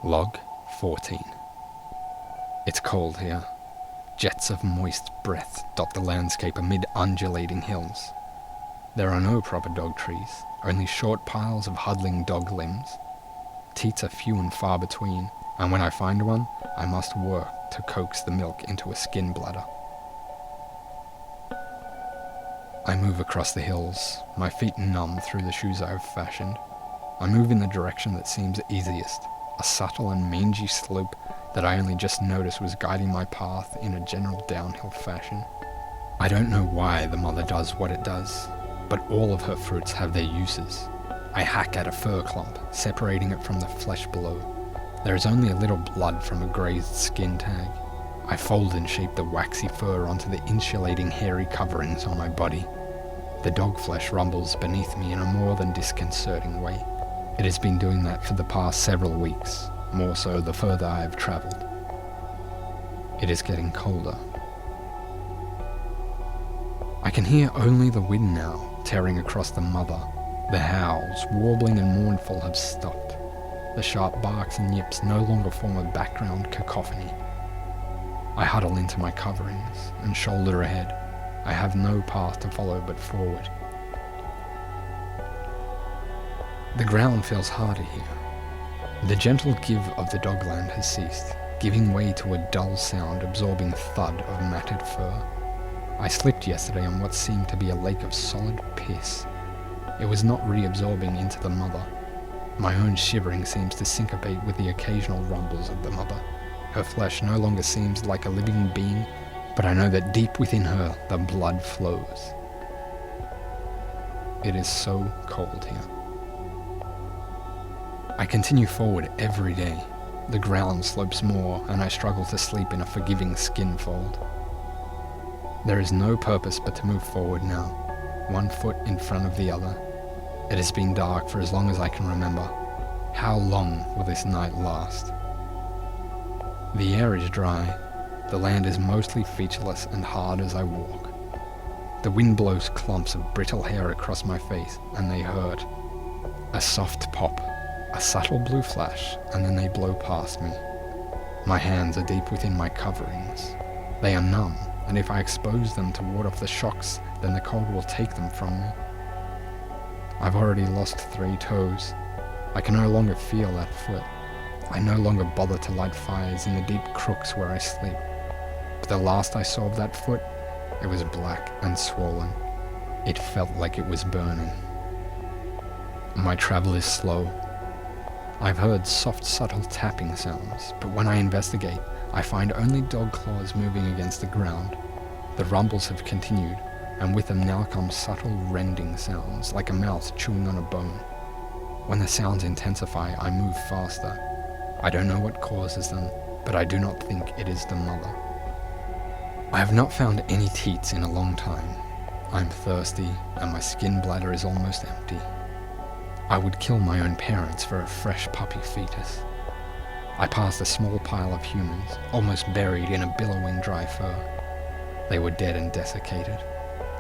Log 14. It's cold here. Jets of moist breath dot the landscape amid undulating hills. There are no proper dog trees, only short piles of huddling dog limbs. Teats are few and far between, and when I find one, I must work to coax the milk into a skin bladder. I move across the hills, my feet numb through the shoes I have fashioned. I move in the direction that seems easiest, a subtle and mangy slope that I only just noticed was guiding my path in a general downhill fashion. I don't know why the mother does what it does, but all of her fruits have their uses. I hack at a fir clump, separating it from the flesh below. There is only a little blood from a grazed skin tag. I fold and shape the waxy fur onto the insulating hairy coverings on my body. The dog flesh rumbles beneath me in a more than disconcerting way. It has been doing that for the past several weeks, more so the further I have travelled. It is getting colder. I can hear only the wind now, tearing across the mother. The howls, warbling and mournful, have stopped. The sharp barks and yips no longer form a background cacophony. I huddle into my coverings and shoulder ahead. I have no path to follow but forward. The ground feels harder here. The gentle give of the dogland has ceased, giving way to a dull sound absorbing thud of matted fur. I slipped yesterday on what seemed to be a lake of solid piss. It was not reabsorbing into the mother. My own shivering seems to syncopate with the occasional rumbles of the mother. Her flesh no longer seems like a living being, but I know that deep within her the blood flows. It is so cold here. I continue forward every day. The ground slopes more, and I struggle to sleep in a forgiving skin fold. There is no purpose but to move forward now, one foot in front of the other. It has been dark for as long as I can remember. How long will this night last? The air is dry. The land is mostly featureless and hard as I walk. The wind blows clumps of brittle hair across my face, and they hurt. A soft pop, a subtle blue flash, and then they blow past me. My hands are deep within my coverings. They are numb, and if I expose them to ward off the shocks, then the cold will take them from me. I've already lost 3 toes. I can no longer feel that foot. I no longer bother to light fires in the deep crooks where I sleep. But the last I saw of that foot, it was black and swollen. It felt like it was burning. My travel is slow. I've heard soft, subtle tapping sounds, but when I investigate, I find only dog claws moving against the ground. The rumbles have continued, and with them now come subtle rending sounds, like a mouth chewing on a bone. When the sounds intensify, I move faster. I don't know what causes them, but I do not think it is the mother. I have not found any teats in a long time. I'm thirsty, and my skin bladder is almost empty. I would kill my own parents for a fresh puppy fetus. I passed a small pile of humans, almost buried in a billowing dry fur. They were dead and desiccated.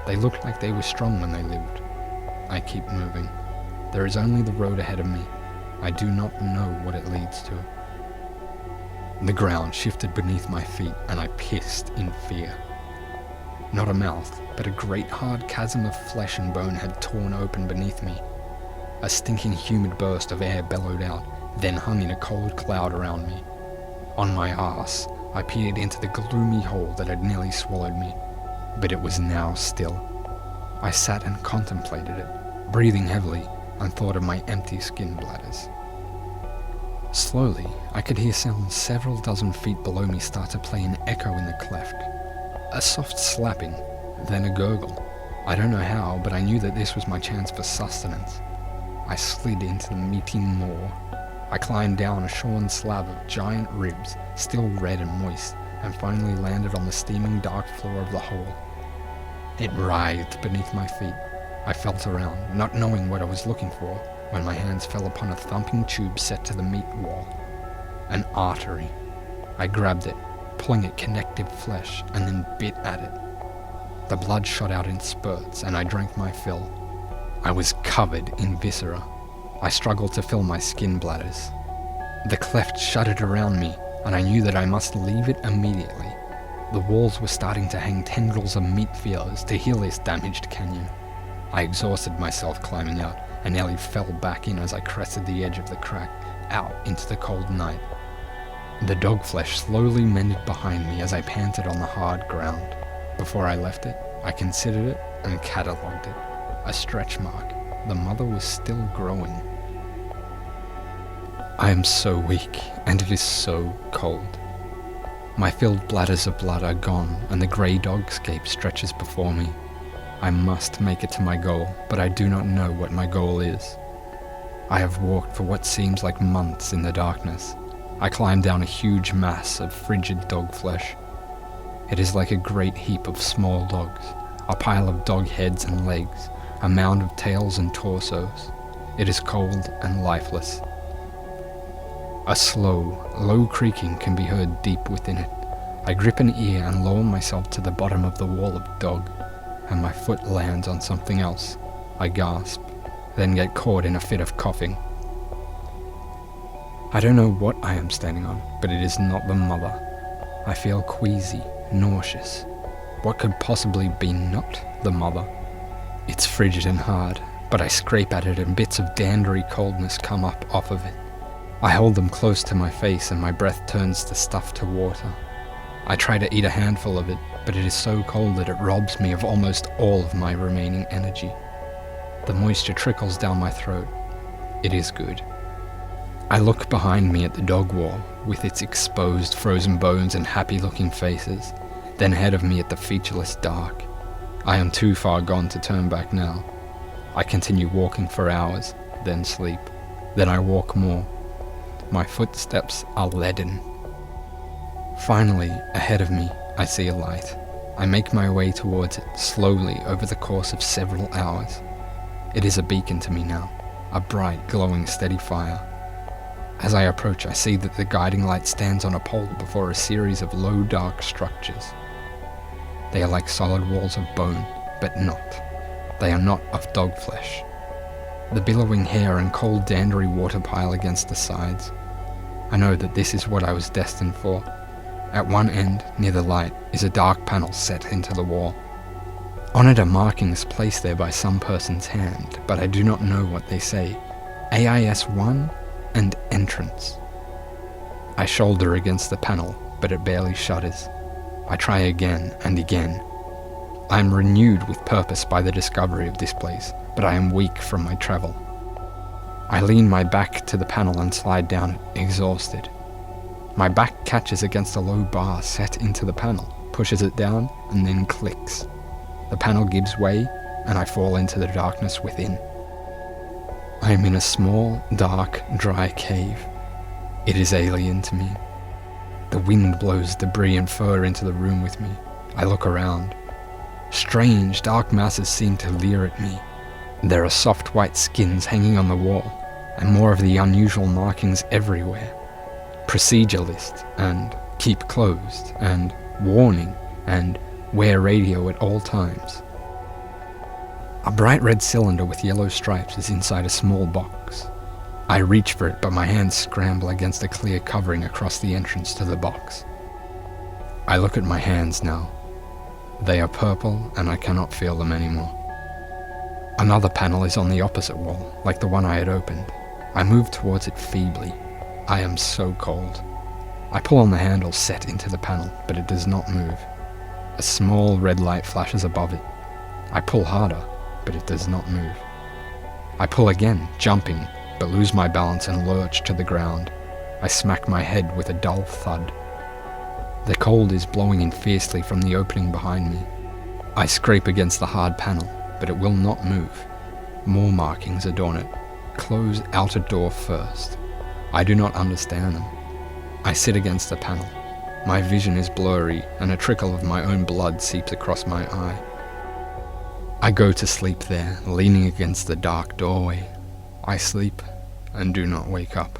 They looked like they were strong when they lived. I keep moving. There is only the road ahead of me. I do not know what it leads to. The ground shifted beneath my feet, and I pissed in fear. Not a mouth, but a great hard chasm of flesh and bone had torn open beneath me. A stinking humid burst of air bellowed out, then hung in a cold cloud around me. On my arse, I peered into the gloomy hole that had nearly swallowed me, but it was now still. I sat and contemplated it, breathing heavily, and thought of my empty skin bladders. Slowly, I could hear sounds several dozen feet below me start to play an echo in the cleft. A soft slapping, then a gurgle. I don't know how, but I knew that this was my chance for sustenance. I slid into the meaty maw. I climbed down a shorn slab of giant ribs, still red and moist, and finally landed on the steaming dark floor of the hole. It writhed beneath my feet. I felt around, not knowing what I was looking for, when my hands fell upon a thumping tube set to the meat wall. An artery. I grabbed it, pulling at connective flesh, and then bit at it. The blood shot out in spurts, and I drank my fill. I was covered in viscera. I struggled to fill my skin bladders. The cleft shuttered around me, and I knew that I must leave it immediately. The walls were starting to hang tendrils of meat feelers to heal this damaged canyon. I exhausted myself climbing out, and nearly fell back in as I crested the edge of the crack, out into the cold night. The dog flesh slowly mended behind me as I panted on the hard ground. Before I left it, I considered it and catalogued it. A stretch mark. The mother was still growing. I am so weak, and it is so cold. My filled bladders of blood are gone, and the grey dogscape stretches before me. I must make it to my goal, but I do not know what my goal is. I have walked for what seems like months in the darkness. I climb down a huge mass of frigid dog flesh. It is like a great heap of small dogs, a pile of dog heads and legs, a mound of tails and torsos. It is cold and lifeless. A slow, low creaking can be heard deep within it. I grip an ear and lower myself to the bottom of the wall of dog, and my foot lands on something else. I gasp, then get caught in a fit of coughing. I don't know what I am standing on, but it is not the mother. I feel queasy, nauseous. What could possibly be not the mother? It's frigid and hard, but I scrape at it and bits of dandery coldness come up off of it. I hold them close to my face and my breath turns the stuff to water. I try to eat a handful of it, but it is so cold that it robs me of almost all of my remaining energy. The moisture trickles down my throat. It is good. I look behind me at the dog wall, with its exposed frozen bones and happy-looking faces, then ahead of me at the featureless dark. I am too far gone to turn back now. I continue walking for hours, then sleep. Then I walk more. My footsteps are leaden. Finally, ahead of me, I see a light. I make my way towards it, slowly over the course of several hours. It is a beacon to me now, a bright, glowing, steady fire. As I approach, I see that the guiding light stands on a pole before a series of low, dark structures. They are like solid walls of bone, but not. They are not of dog flesh. The billowing hair and cold dandery water pile against the sides. I know that this is what I was destined for. At one end, near the light, is a dark panel set into the wall. On it are markings placed there by some person's hand, but I do not know what they say. AIS-1 and entrance. I shoulder against the panel, but it barely shudders. I try again and again. I am renewed with purpose by the discovery of this place, but I am weak from my travel. I lean my back to the panel and slide down it, exhausted. My back catches against a low bar set into the panel, pushes it down, and then clicks. The panel gives way, and I fall into the darkness within. I am in a small, dark, dry cave. It is alien to me. The wind blows debris and fur into the room with me. I look around. Strange, dark masses seem to leer at me. There are soft white skins hanging on the wall, and more of the unusual markings everywhere. Procedure list, and keep closed, and warning, and wear radio at all times. A bright red cylinder with yellow stripes is inside a small box. I reach for it, but my hands scramble against a clear covering across the entrance to the box. I look at my hands now. They are purple, and I cannot feel them anymore. Another panel is on the opposite wall, like the one I had opened. I move towards it feebly. I am so cold. I pull on the handle set into the panel, but it does not move. A small red light flashes above it. I pull harder, but it does not move. I pull again, jumping, but lose my balance and lurch to the ground. I smack my head with a dull thud. The cold is blowing in fiercely from the opening behind me. I scrape against the hard panel, but it will not move. More markings adorn it. Close outer door first. I do not understand them. I sit against the panel. My vision is blurry, and a trickle of my own blood seeps across my eye. I go to sleep there, leaning against the dark doorway. I sleep and do not wake up.